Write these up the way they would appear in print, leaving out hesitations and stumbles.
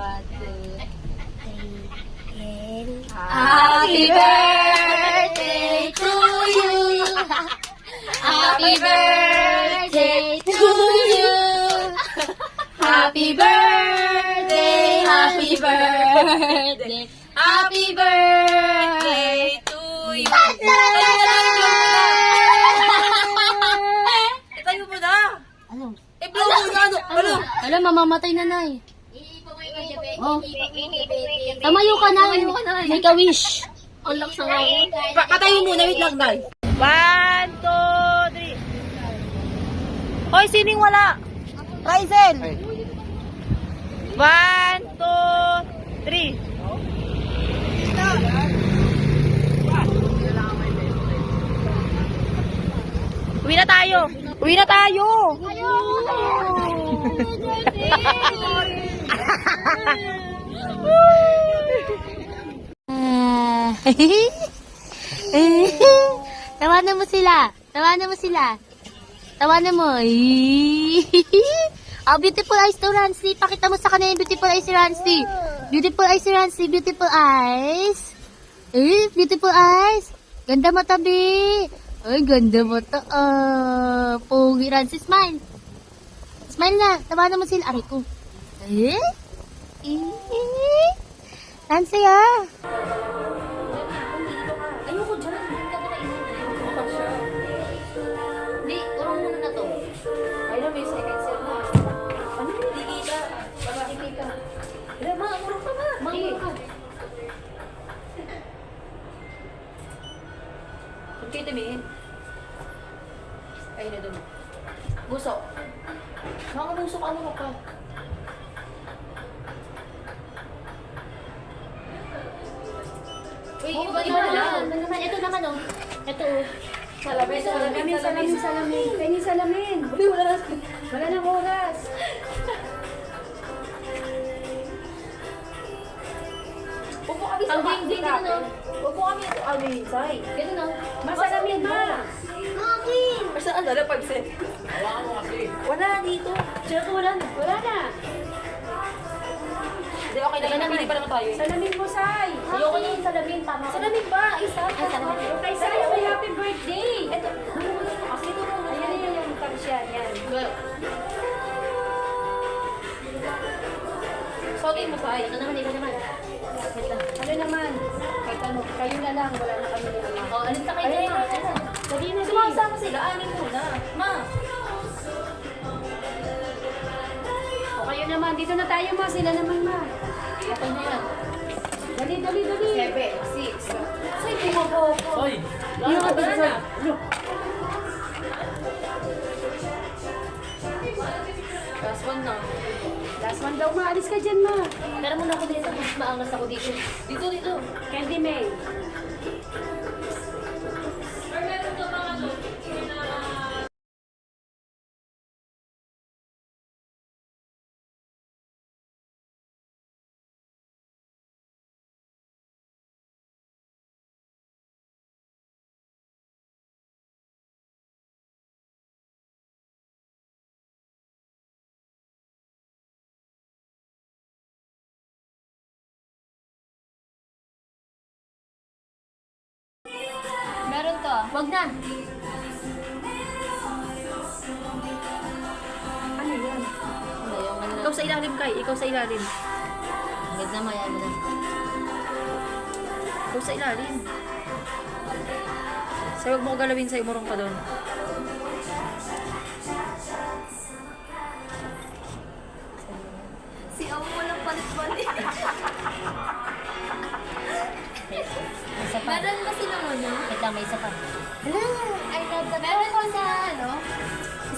1, 2, 3. Happy birthday to you. Happy birthday to you. Happy birthday, happy birthday, happy birthday to you. Itayo mo na. Ano? I-blow mo na. Ano? Alam, mamamatay na, Nay. Oh. Tamayo ka na. Make a wish. Unlock sa ngayon. Patayin muna, wait lang, Day. 1, 2, 3. Hoy, sining wala? Raizel. 1, 2, 3. Uwi na tayo. Uwi na tayo. Tawanan mo sila. Tawanan mo sila. Tawanan mo. Oh, beautiful eyes to Rancy. Pakita mo sa kanila yung beautiful eyes si Rancy. Beautiful eyes si Rancy. Beautiful eyes. Beautiful eyes. Ganda mata, Bi. Ay, ganda mata. Pogi Rancy. Smile. Smile na. Tawanan mo sila. Aray ko. Rancy, ah. Ayoko dyan. Hindi ka nakainin. Hindi, urong muna na to. Ayun, may second set na. Ano yung hindi kita? Hindi kita. Wala, maamurong ka ba? Maamurong ka. Huwag kayo tumingin. Ayun na doon. Busok. Mga busok, ano ka pa? Uy, iba na. Ito naman, oh. Ito, oh. Salamin. Pengi salamin. Uy, wala na. Wala nang oras. Upo kami sa Ang back ding-ding natin. dito, Upo kami ito. Ano yung inside? Ganun, oh. Masalamin ba? Basta ang dala 5 cent. Wala dito. Sila ko wala na. Wala na. Hindi, okay na. Napili pa naman tayo. Salamin mo, Sai. Ayoko na yung salamin. Tama ko. Salamin ba? Isa? Ay, salamin. Okay, Sai, may happy birthday. Ito. Kasi ito mo. Ayan, yung tansyan. Yan. Sogin mo sa Ito naman, ito naman. Wait lang. Ano naman? Kahit ano, kayo na lang. Wala na kami na lang. Oh, alin sa kayo Ayun, naman. ayun. Sabi na Sumasama sila. Anin muna. Ma. O kayo naman. Dito na tayo, ma. Sila naman, ma. Okay na yan. Dali, dali, dali. 7, 6. Sa'yo, pumapopo. Ano ka ba sa... Last one na. Last one daw, ma. Alis ka dyan, ma. Tara muna ako dito. Mas maangas ako dito. Dito. Candy May. Meron to. Wag na. Ano yan? Ano yung ano na. Ikaw sa ilalim, Kai. Ikaw sa ilalim. Ganda mo yan. Ikaw sa ilalim. Sa'yo, huwag mo ko galawin. Sa'yo, murong ka doon. Si Amo walang palit-palit. Isa pa. Meron ba silang ano? Wait lang, may isa pa. I love the meron ba sa ano?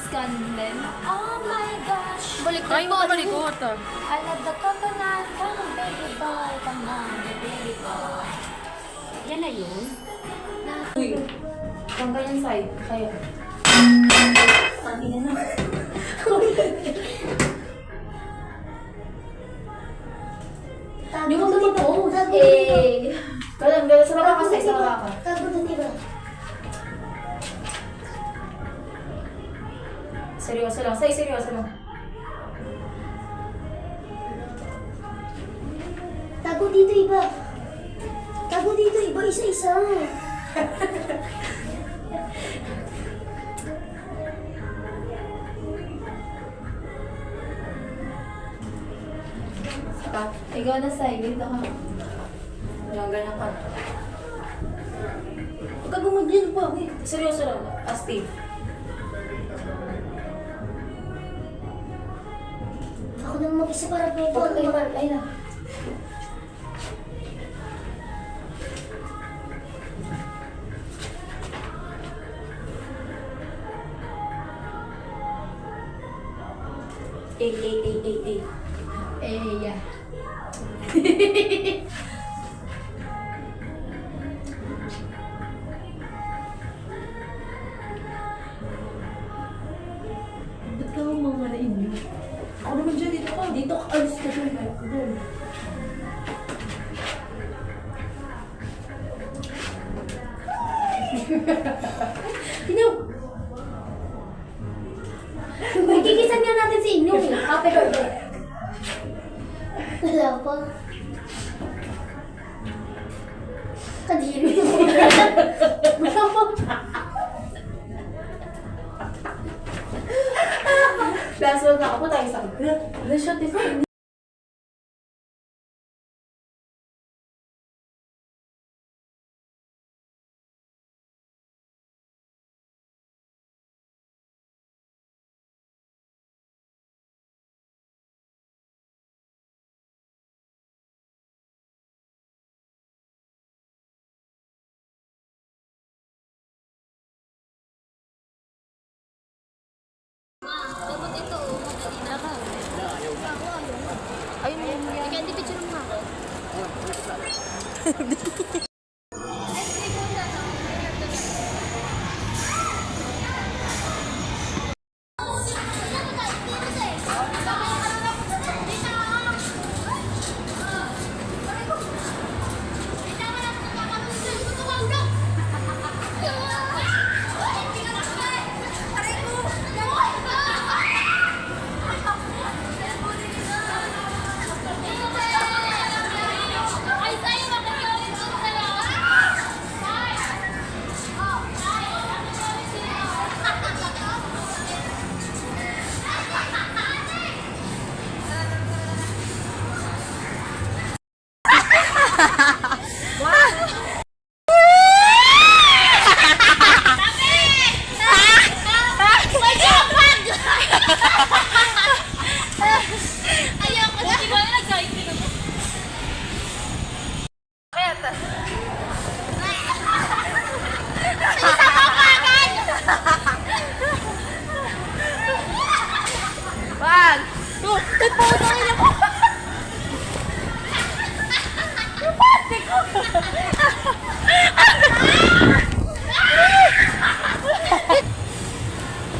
Scandal? Oh my gosh! Balik Ay, mo ka malikot. I love the coconut. Come on, baby boy. Come on, baby boy. Yan na yun. Uy. Saan ka yung side? Kayo. Sabi na na. Hindi mo tumipos. Eh. Galang, sa baba ka, sa baba ka. Seryoso lang. Say, seryoso lang. Tago dito iba. Tago dito iba, isa-isa. Ikaw na sa'yo, dito ka. Ganyan ka. Huwag ka gumagyan pa. Seryoso lang. Steve. Ako naman mag-isa para may Huwag kayo ay na. Ay. Eh, yeah. Ba't ka mamamala inyo? Ako naman dyan, dito ka. Dito ka. Alis ka dyan. Doon. Tinaw! Magkikisan nga natin si Inyong eh. Happy birthday. Wala pa. Kadiri. Wala pa. Last one na ako tayo sa akin. Shot is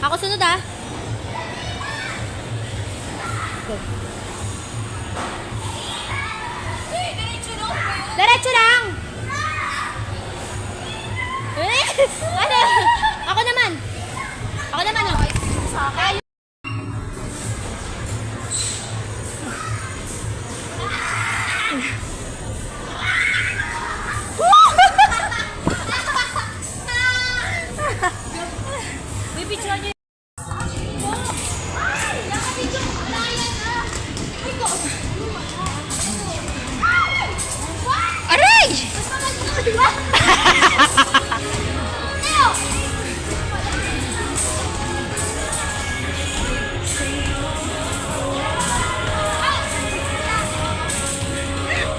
Ako sunod ah. Diretso lang. Ano? Ako naman. Ako naman oh. May picture niyo. Aray!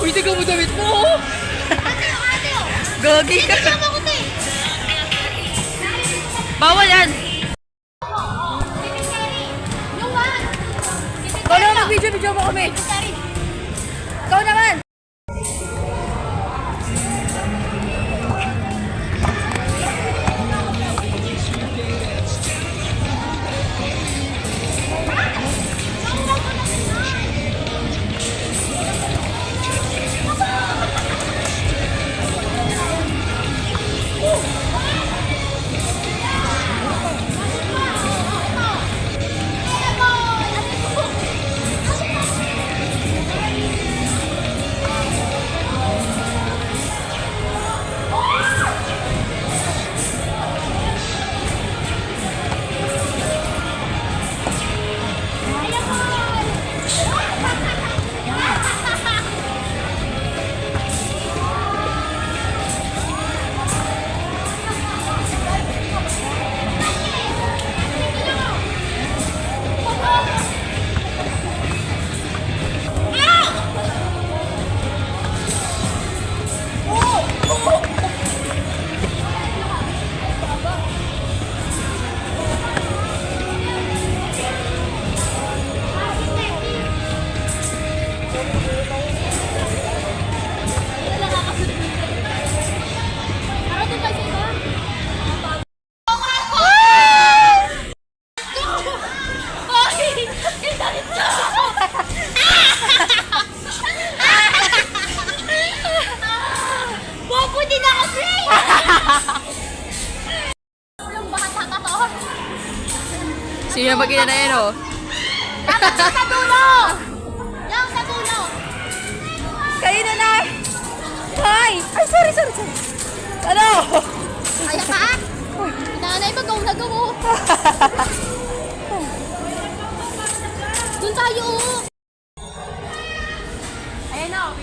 Uy, tiga mo damit mo! Gagi ka! Bawal yan! Ikaw naman mag-video mo kami! Ikaw naman! Bobo din ako, Jay! Yung bata ka to. Sino ba na yan, oh? Sa dulo! Yung sa dulo! Kayo na na! Ay! Ay, sorry. Ano? Ay, ka? Nanay, magaw na gaw. Doon tayo. Ayan na.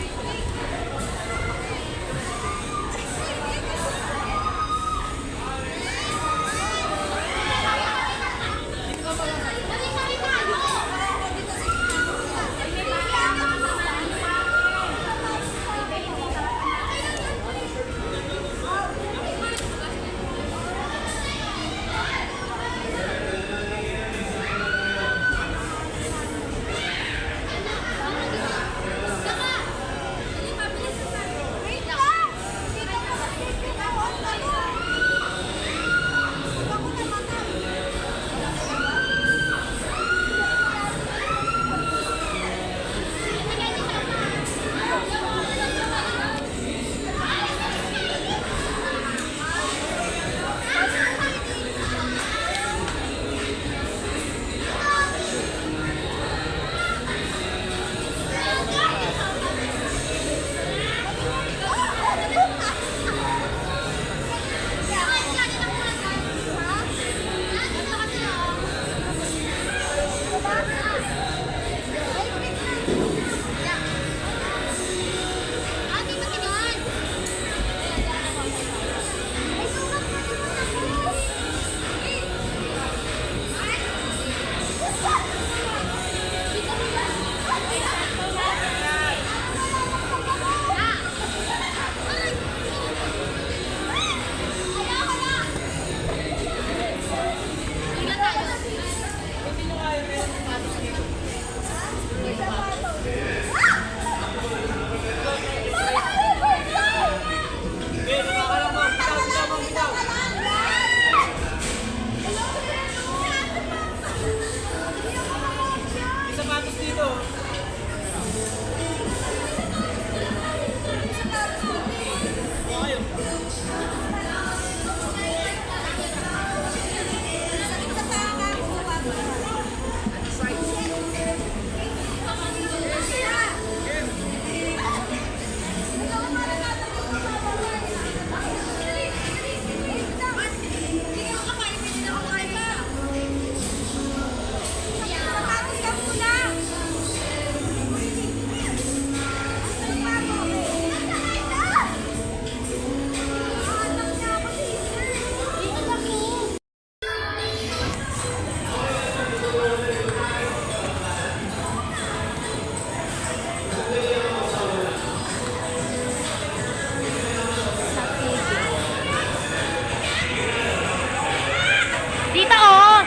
Dito, oh!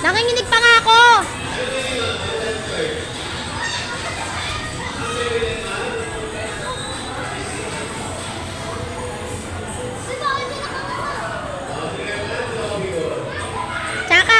Nanginginig pa nga ako! Tsaka,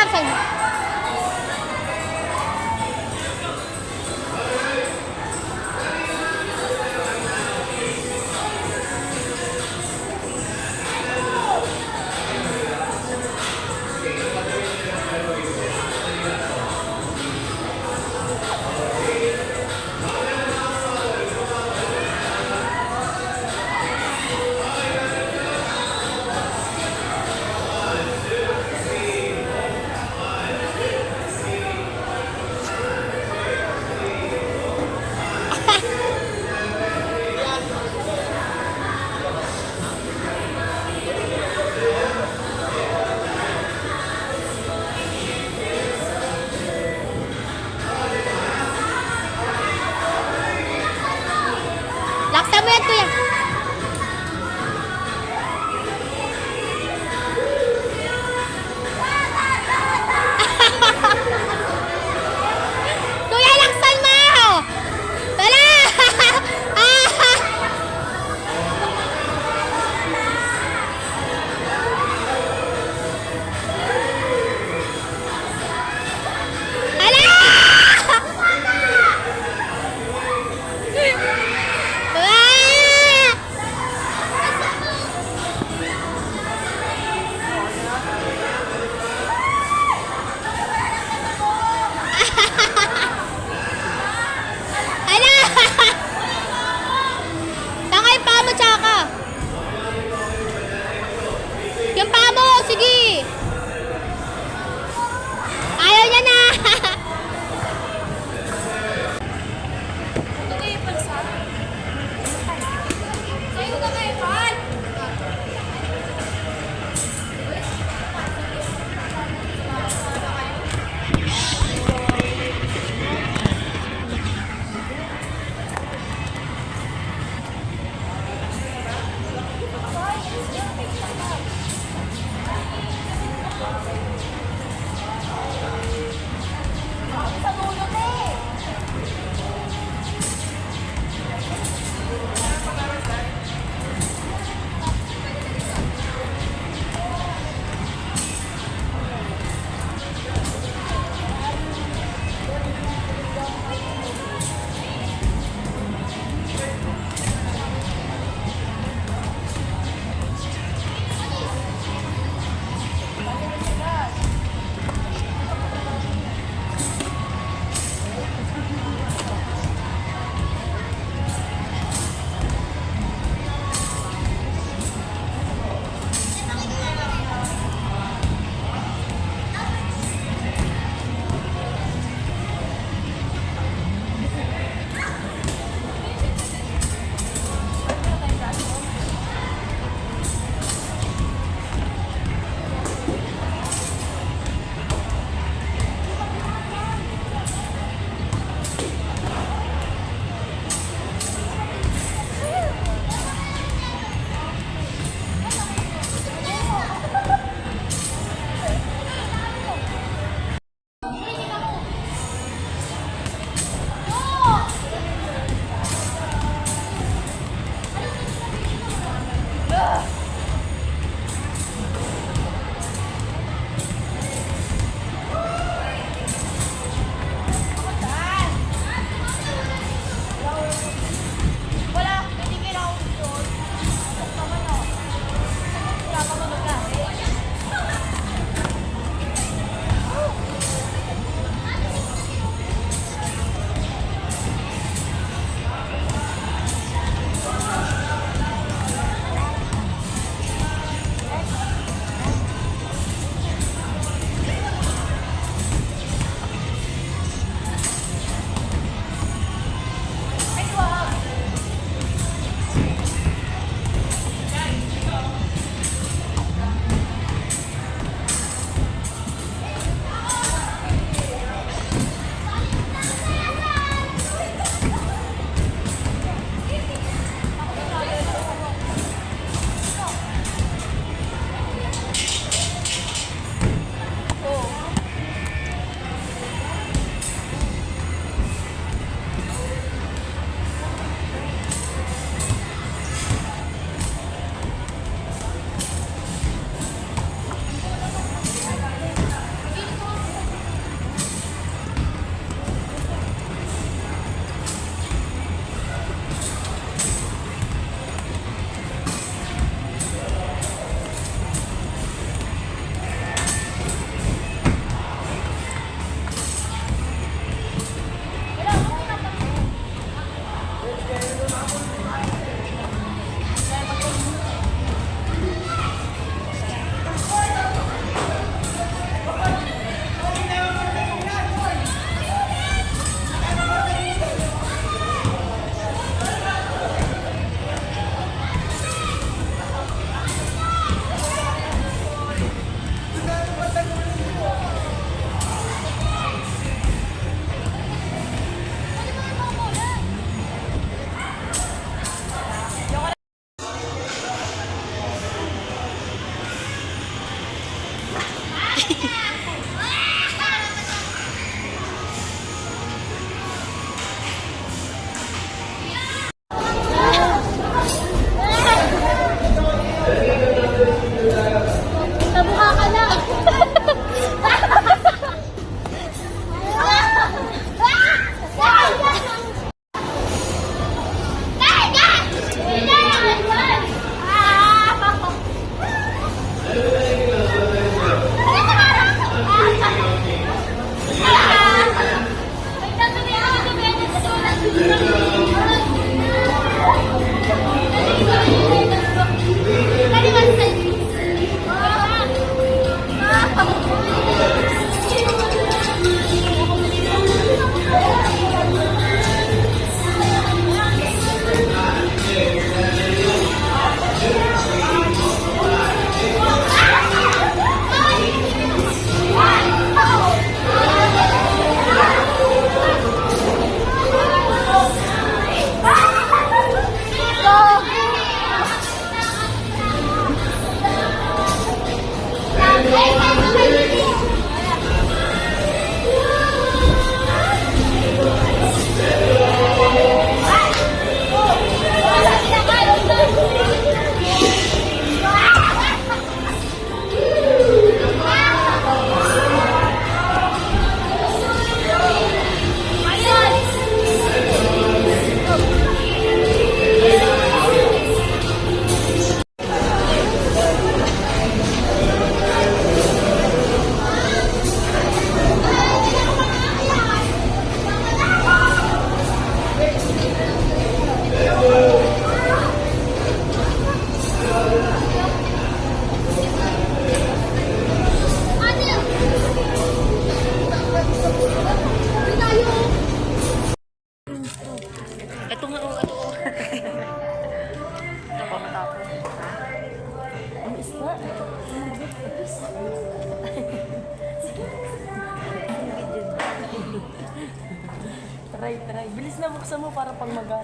Try. Bilis na buksan mo para pang mag-ara.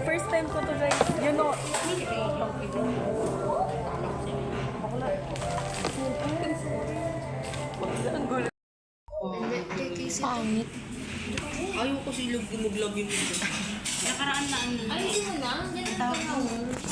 First time ko to guys. You know. Ang gulo. Pangit. Ayaw ko silog lumuglag yun. Nakaraan na ano. Ayusin mo na. Ganun.